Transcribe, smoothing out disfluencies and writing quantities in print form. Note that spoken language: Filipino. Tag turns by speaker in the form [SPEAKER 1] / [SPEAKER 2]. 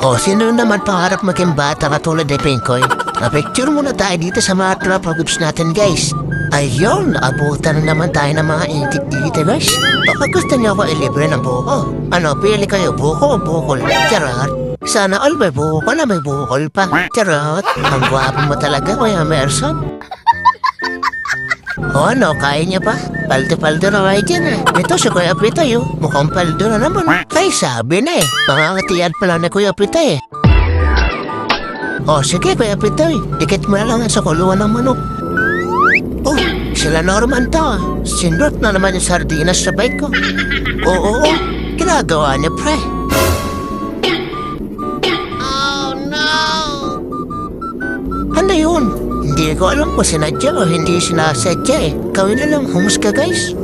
[SPEAKER 1] O, sino naman pangarap maging bata katulad ni Pinkoy? Na-picture muna tayo dito sa mga tropa groups natin, guys. Ayun, abutan na naman tayo ng mga intik dito, guys. Baka gusto niyo ako ilibre ng buko. Ano, pili kayo, buko o bukol? Charot. Sana all may buko na may bukol pa. Charot. Ang gwapo mo talaga, Kuya Emerson. O ano, kaya niya pa? Paldo-paldo na kayo dyan eh. Ito si Kuya Pitoy oh. Mukhang paldo na naman. Ay, sabi na eh. Pangangatiyan pala na Kuya Pitoy eh. O sige Kuya Pitoy, dikit mo na lang sa kuluan ng manok. Oh, sila Norman to. Sinrot na naman yung sardinas sa bike ko. Oo, ginagawa niya pre. Oh no! Ano yun? Hindi ko alam kung sinadya o hindi sinasadya eh. Gawin na lang, humusga guys.